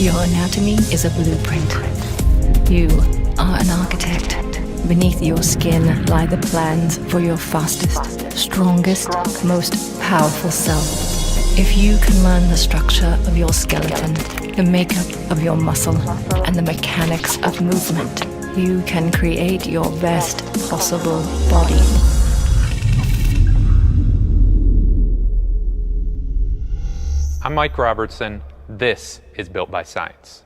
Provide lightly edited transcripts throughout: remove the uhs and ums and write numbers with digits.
Your anatomy is a blueprint. You are an architect. Beneath your skin lie the plans for your fastest, strongest, most powerful self. If you can learn the structure of your skeleton, the makeup of your muscle, and the mechanics of movement, you can create your best possible body. I'm Mike Robertson. This is Built by Science.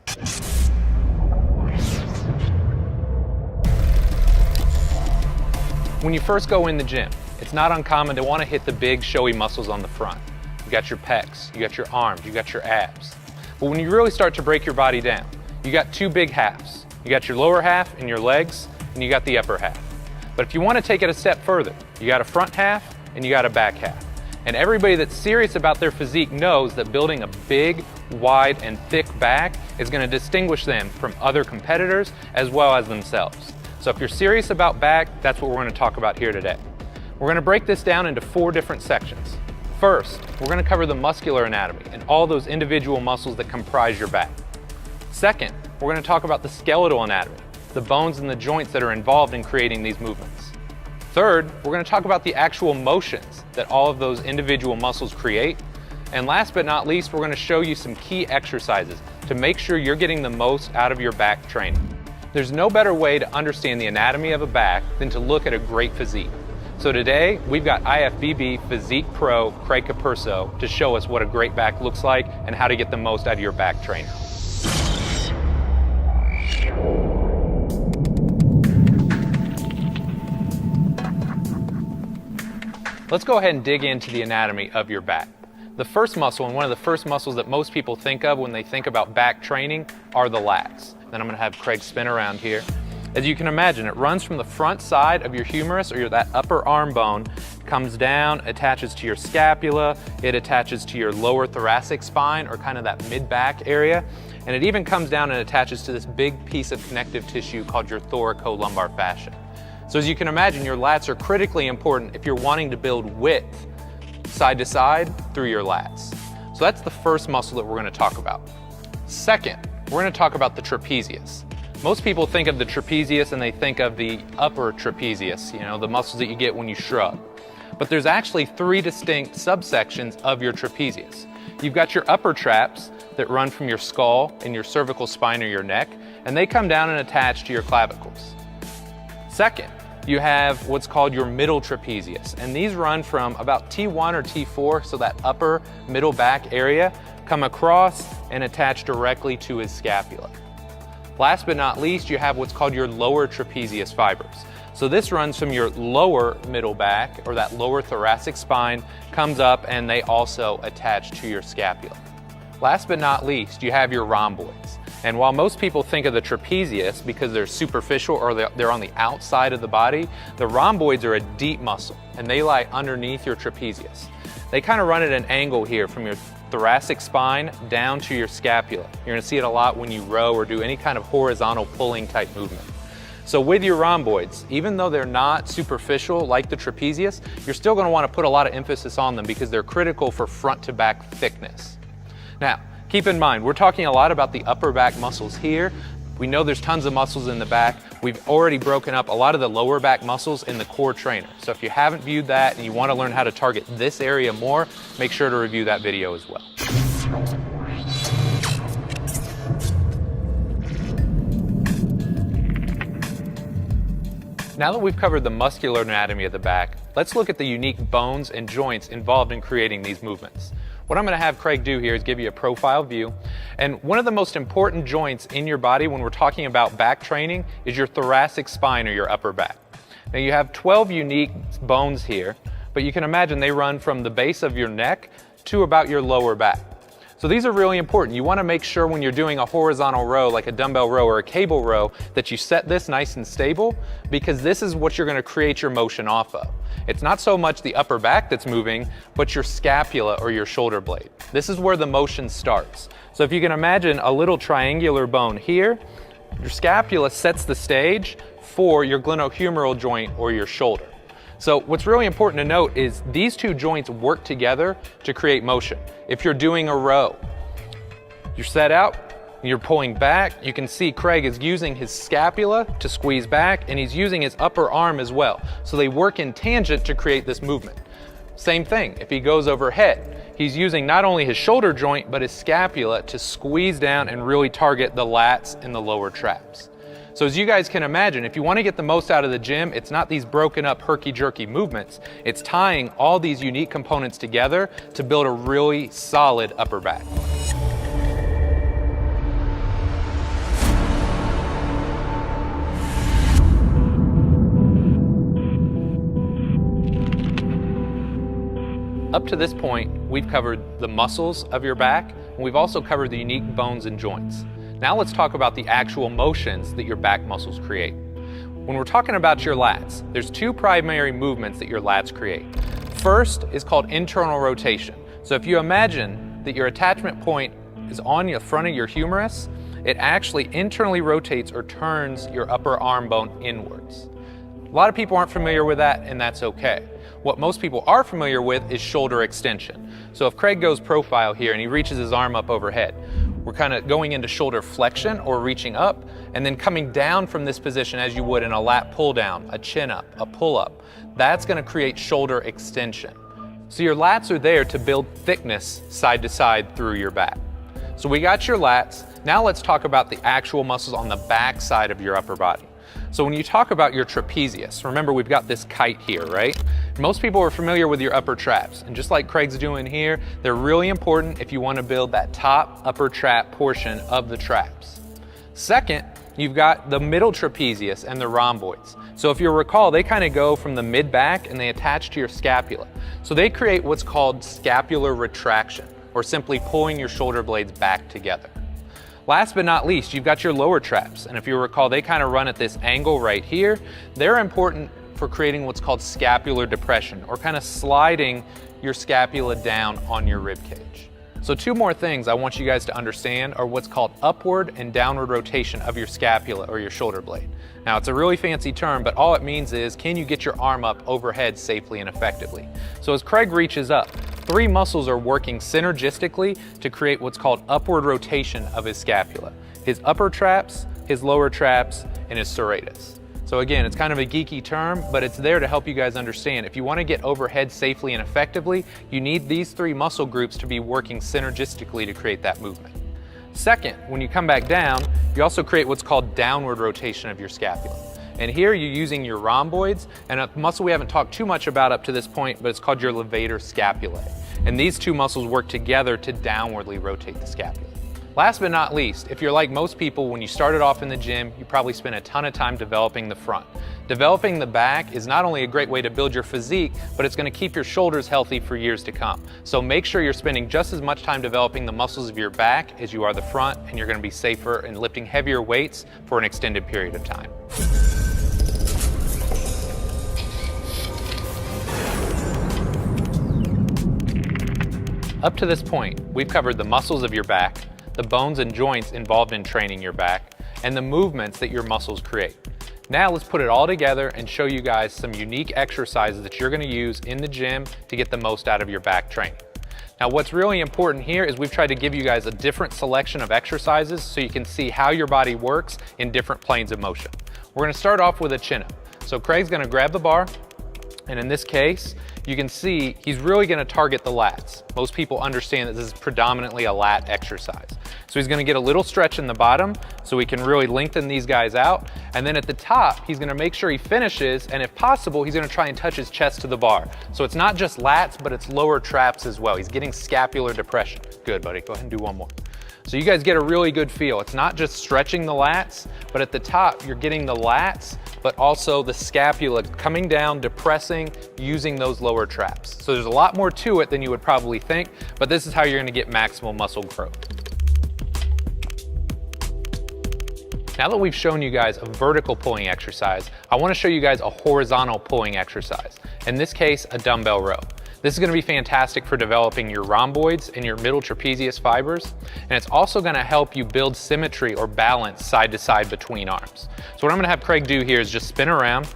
When you first go in the gym, it's not uncommon to want to hit the big showy muscles on the front. You got your pecs, you got your arms, you got your abs. But when you really start to break your body down, you got two big halves. You got your lower half and your legs, and you got the upper half. But if you want to take it a step further, you got a front half and you got a back half. And everybody that's serious about their physique knows that building a big, wide, and thick back is going to distinguish them from other competitors as well as themselves. So if you're serious about back, that's what we're going to talk about here today. We're going to break this down into 4 different sections. First, we're going to cover the muscular anatomy and all those individual muscles that comprise your back. Second, we're going to talk about the skeletal anatomy, the bones and the joints that are involved in creating these movements. Third, we're going to talk about the actual motions that all of those individual muscles create. And last but not least, we're going to show you some key exercises to make sure you're getting the most out of your back training. There's no better way to understand the anatomy of a back than to look at a great physique. So today, we've got IFBB Physique Pro Craig Capurso to show us what a great back looks like and how to get the most out of your back training. Let's go ahead and dig into the anatomy of your back. The first muscle, and one of the first muscles that most people think of when they think about back training, are the lats. Then I'm going to have Craig spin around here. As you can imagine, it runs from the front side of your humerus, or that upper arm bone, comes down, attaches to your scapula, it attaches to your lower thoracic spine, or kind of that mid-back area, and it even comes down and attaches to this big piece of connective tissue called your thoracolumbar fascia. So as you can imagine, your lats are critically important if you're wanting to build width side to side through your lats. So that's the first muscle that we're going to talk about. Second, we're going to talk about the trapezius. Most people think of the trapezius and they think of the upper trapezius, the muscles that you get when you shrug. But there's actually 3 distinct subsections of your trapezius. You've got your upper traps that run from your skull and your cervical spine or your neck, and they come down and attach to your clavicles. Second, you have what's called your middle trapezius, and these run from about T1 or T4, so that upper middle back area, come across and attach directly to his scapula. Last but not least, you have what's called your lower trapezius fibers. So this runs from your lower middle back, or that lower thoracic spine, comes up and they also attach to your scapula. Last but not least, you have your rhomboids. And while most people think of the trapezius because they're superficial or they're on the outside of the body, the rhomboids are a deep muscle and they lie underneath your trapezius. They kind of run at an angle here from your thoracic spine down to your scapula. You're going to see it a lot when you row or do any kind of horizontal pulling type movement. So with your rhomboids, even though they're not superficial like the trapezius, you're still going to want to put a lot of emphasis on them because they're critical for front to back thickness. Now, keep in mind, we're talking a lot about the upper back muscles here. We know there's tons of muscles in the back. We've already broken up a lot of the lower back muscles in the core trainer. So if you haven't viewed that and you want to learn how to target this area more, make sure to review that video as well. Now that we've covered the muscular anatomy of the back, let's look at the unique bones and joints involved in creating these movements. What I'm going to have Craig do here is give you a profile view. And one of the most important joints in your body when we're talking about back training is your thoracic spine or your upper back. Now you have 12 unique bones here, but you can imagine they run from the base of your neck to about your lower back. So these are really important. You want to make sure when you're doing a horizontal row, like a dumbbell row or a cable row, that you set this nice and stable, because this is what you're going to create your motion off of. It's not so much the upper back that's moving, but your scapula or your shoulder blade. This is where the motion starts. So if you can imagine a little triangular bone here, your scapula sets the stage for your glenohumeral joint or your shoulder. So what's really important to note is these two joints work together to create motion. If you're doing a row, you're set out, When you're pulling back, you can see Craig is using his scapula to squeeze back, and he's using his upper arm as well. So they work in tangent to create this movement. Same thing, if he goes overhead, he's using not only his shoulder joint, but his scapula to squeeze down and really target the lats and the lower traps. So as you guys can imagine, if you want to get the most out of the gym, it's not these broken up herky-jerky movements, it's tying all these unique components together to build a really solid upper back. Up to this point, we've covered the muscles of your back, and we've also covered the unique bones and joints. Now let's talk about the actual motions that your back muscles create. When we're talking about your lats, there's two primary movements that your lats create. First is called internal rotation. So if you imagine that your attachment point is on the front of your humerus, it actually internally rotates or turns your upper arm bone inwards. A lot of people aren't familiar with that, and that's okay. What most people are familiar with is shoulder extension. So if Craig goes profile here and he reaches his arm up overhead, we're kind of going into shoulder flexion or reaching up, and then coming down from this position as you would in a lat pull down, a chin up, a pull up. That's going to create shoulder extension. So your lats are there to build thickness side to side through your back. So we got your lats. Now let's talk about the actual muscles on the back side of your upper body. So when you talk about your trapezius, remember we've got this kite here, right? Most people are familiar with your upper traps, and just like Craig's doing here, they're really important if you want to build that top upper trap portion of the traps. Second, you've got the middle trapezius and the rhomboids. So if you recall, they kind of go from the mid-back and they attach to your scapula. So they create what's called scapular retraction, or simply pulling your shoulder blades back together. Last but not least, you've got your lower traps, and if you recall, they kind of run at this angle right here. They're important for creating what's called scapular depression, or kind of sliding your scapula down on your rib cage. So two more things I want you guys to understand are what's called upward and downward rotation of your scapula or your shoulder blade. Now it's a really fancy term, but all it means is, can you get your arm up overhead safely and effectively? So as Craig reaches up, three muscles are working synergistically to create what's called upward rotation of his scapula. His upper traps, his lower traps, and his serratus. So again, it's kind of a geeky term, but it's there to help you guys understand. If you want to get overhead safely and effectively, you need these three muscle groups to be working synergistically to create that movement. Second, when you come back down, you also create what's called downward rotation of your scapula. And here you're using your rhomboids and a muscle we haven't talked too much about up to this point, but it's called your levator scapulae. And these two muscles work together to downwardly rotate the scapula. Last but not least, if you're like most people, when you started off in the gym, you probably spent a ton of time developing the front. Developing the back is not only a great way to build your physique, but it's going to keep your shoulders healthy for years to come. So make sure you're spending just as much time developing the muscles of your back as you are the front, and you're going to be safer and lifting heavier weights for an extended period of time. Up to this point, we've covered the muscles of your back, the bones and joints involved in training your back, and the movements that your muscles create. Now let's put it all together and show you guys some unique exercises that you're going to use in the gym to get the most out of your back training. Now what's really important here is we've tried to give you guys a different selection of exercises so you can see how your body works in different planes of motion. We're going to start off with a chin-up. So Craig's going to grab the bar, and in this case, you can see he's really going to target the lats. Most people understand that this is predominantly a lat exercise. So he's going to get a little stretch in the bottom so he can really lengthen these guys out. And then at the top, he's going to make sure he finishes, and if possible, he's going to try and touch his chest to the bar. So it's not just lats, but it's lower traps as well. He's getting scapular depression. Good, buddy. Go ahead and do one more. So you guys get a really good feel. It's not just stretching the lats, but at the top, you're getting the lats, but also the scapula coming down, depressing, using those lower traps. So there's a lot more to it than you would probably think, but this is how you're going to get maximal muscle growth. Now that we've shown you guys a vertical pulling exercise, I want to show you guys a horizontal pulling exercise. In this case, a dumbbell row. This is going to be fantastic for developing your rhomboids and your middle trapezius fibers, and it's also going to help you build symmetry or balance side to side between arms. So what I'm going to have Craig do here is just spin around.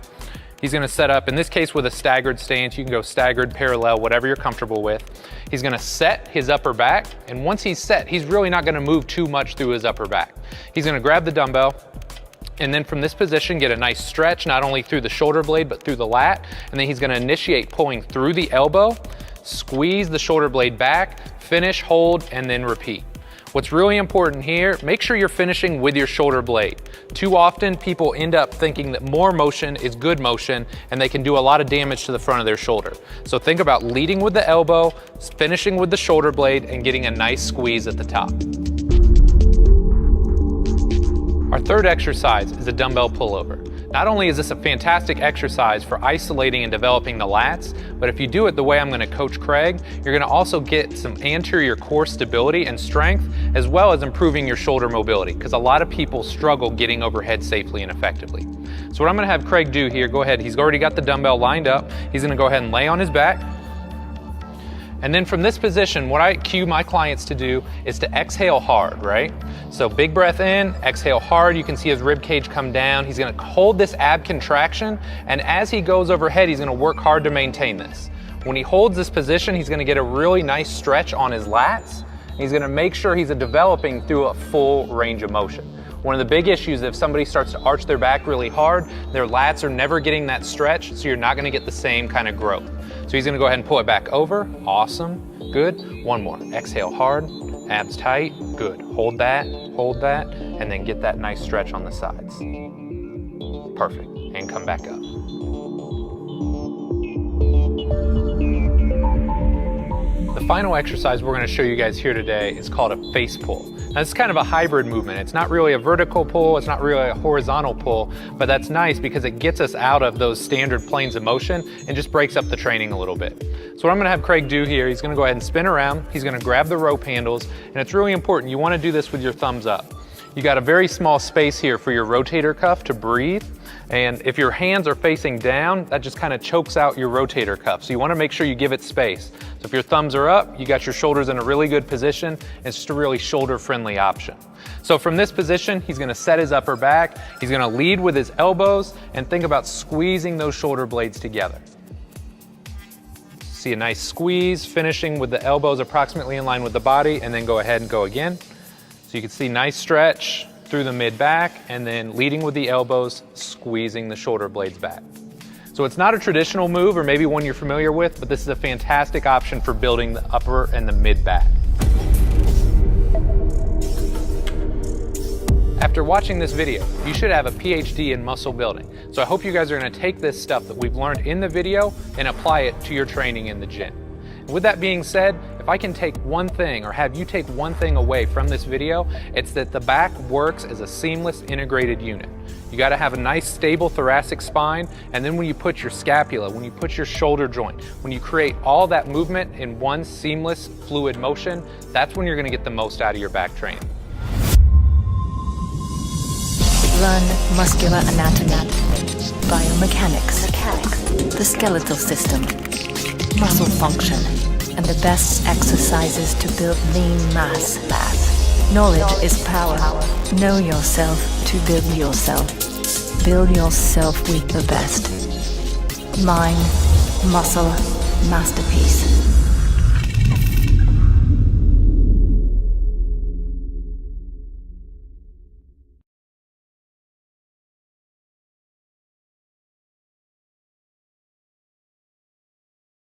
He's gonna set up, in this case with a staggered stance. You can go staggered, parallel, whatever you're comfortable with. He's gonna set his upper back, and once he's set, he's really not gonna move too much through his upper back. He's gonna grab the dumbbell, and then from this position, get a nice stretch, not only through the shoulder blade, but through the lat. And then he's gonna initiate pulling through the elbow, squeeze the shoulder blade back, finish, hold, and then repeat. What's really important here, make sure you're finishing with your shoulder blade. Too often, people end up thinking that more motion is good motion, and they can do a lot of damage to the front of their shoulder. So think about leading with the elbow, finishing with the shoulder blade, and getting a nice squeeze at the top. Our third exercise is a dumbbell pullover. Not only is this a fantastic exercise for isolating and developing the lats, but if you do it the way I'm going to coach Craig, you're going to also get some anterior core stability and strength, as well as improving your shoulder mobility, because a lot of people struggle getting overhead safely and effectively. So what I'm going to have Craig do here, go ahead, he's already got the dumbbell lined up. He's going to go ahead and lay on his back. And then from this position, what I cue my clients to do is to exhale hard, right? So big breath in, exhale hard. You can see his rib cage come down. He's gonna hold this ab contraction, and as he goes overhead, he's gonna work hard to maintain this. When he holds this position, he's gonna get a really nice stretch on his lats. He's gonna make sure he's developing through a full range of motion. One of the big issues, if somebody starts to arch their back really hard, their lats are never getting that stretch, so you're not gonna get the same kind of growth. So he's gonna go ahead and pull it back over. Awesome, good. One more, exhale hard, abs tight, good. Hold that, and then get that nice stretch on the sides. Perfect, and come back up. The final exercise we're going to show you guys here today is called a face pull. Now it's kind of a hybrid movement. It's not really a vertical pull, it's not really a horizontal pull, but that's nice because it gets us out of those standard planes of motion and just breaks up the training a little bit. So what I'm going to have Craig do here, he's going to go ahead and spin around, he's going to grab the rope handles, and it's really important, you want to do this with your thumbs up. You got a very small space here for your rotator cuff to breathe. And if your hands are facing down, that just kind of chokes out your rotator cuff. So you want to make sure you give it space. So if your thumbs are up, you got your shoulders in a really good position. It's just a really shoulder-friendly option. So from this position, he's going to set his upper back. He's going to lead with his elbows and think about squeezing those shoulder blades together. See a nice squeeze, finishing with the elbows approximately in line with the body, and then go ahead and go again. So you can see nice stretch through the mid-back, and then leading with the elbows, squeezing the shoulder blades back. So it's not a traditional move, or maybe one you're familiar with, but this is a fantastic option for building the upper and the mid-back. After watching this video, you should have a PhD in muscle building. So I hope you guys are going to take this stuff that we've learned in the video and apply it to your training in the gym. With that being said, if I can take one thing or have you take one thing away from this video, it's that the back works as a seamless integrated unit. You got to have a nice stable thoracic spine, and then when you put your scapula, when you put your shoulder joint, when you create all that movement in one seamless fluid motion, that's when you're going to get the most out of your back training. Learn muscular anatomy, biomechanics, the skeletal system, muscle function, and the best exercises to build lean mass. Knowledge is power. Know yourself to build yourself. Build yourself with the best. Mind, muscle, masterpiece.